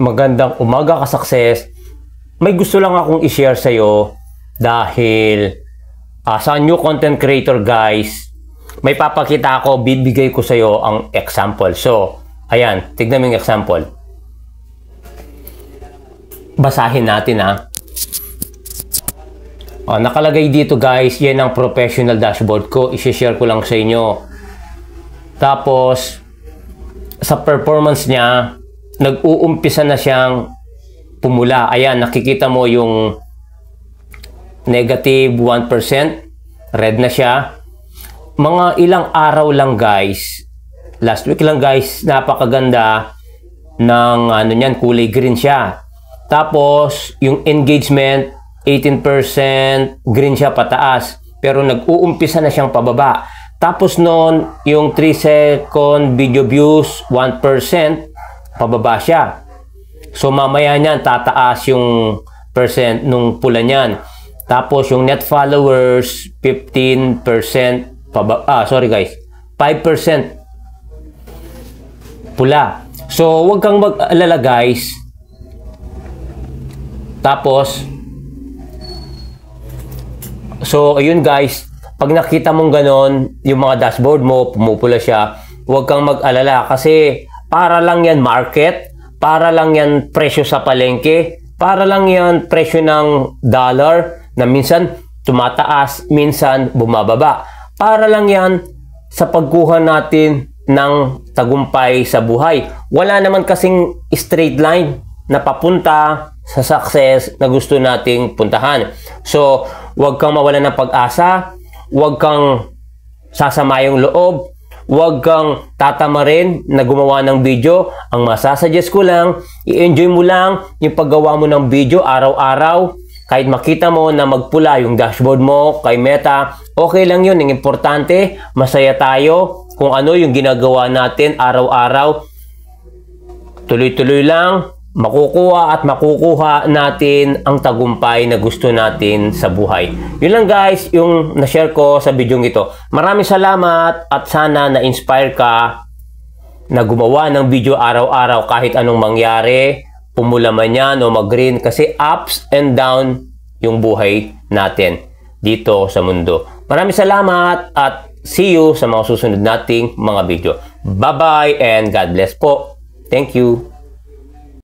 Magandang umaga ka-success. May gusto lang akong i-share sa'yo dahil sa new content creator guys, may papakita ako, bibigay ko sa'yo ang example. So, ayan, tignan mo yung example. Basahin natin ha. Nakalagay dito guys, yan ang professional dashboard ko. I-share ko lang sa inyo. Tapos, sa performance niya, nag-uumpisa na siyang pumula. Ayan, nakikita mo yung negative 1%. Red na siya. Mga ilang araw lang guys. Last week lang guys, napakaganda ng kulay green siya. Tapos, yung engagement, 18% green siya pataas. Pero nag-uumpisa na siyang pababa. Tapos noon, yung 3 second video views, 1%, pababa siya. So mamaya niyan tataas yung percent nung pula niyan. Tapos yung net followers 15% pababa. Sorry guys. 5% pula. So wag kang mag-alala guys. Tapos ayun guys, pag nakita mong ganon, yung mga dashboard mo pumupula siya, wag kang mag-alala kasi para lang yan market, para lang yan presyo sa palengke, para lang yan presyo ng dollar na minsan tumataas, minsan bumababa. Para lang yan sa pagkuha natin ng tagumpay sa buhay. Wala naman kasing straight line na papunta sa success na gusto nating puntahan. So, huwag kang mawalan ng pag-asa, huwag kang sasama yung loob, huwag kang tatamarin na gumawa ng video. Ang masasuggest ko lang, i-enjoy mo lang yung paggawa mo ng video araw-araw. Kahit makita mo na magpula yung dashboard mo kay Meta, okay lang yun. Ang importante, masaya tayo kung ano yung ginagawa natin araw-araw. Tuloy-tuloy lang, makukuha at makukuha natin ang tagumpay na gusto natin sa buhay. Yun lang guys, yung na-share ko sa video ito. Maraming salamat at sana na-inspire ka na gumawa ng video araw-araw kahit anong mangyari, pumula man yan o mag-green, kasi ups and down yung buhay natin dito sa mundo. Maraming salamat at see you sa mga susunod nating mga video. Bye-bye and God bless po. Thank you.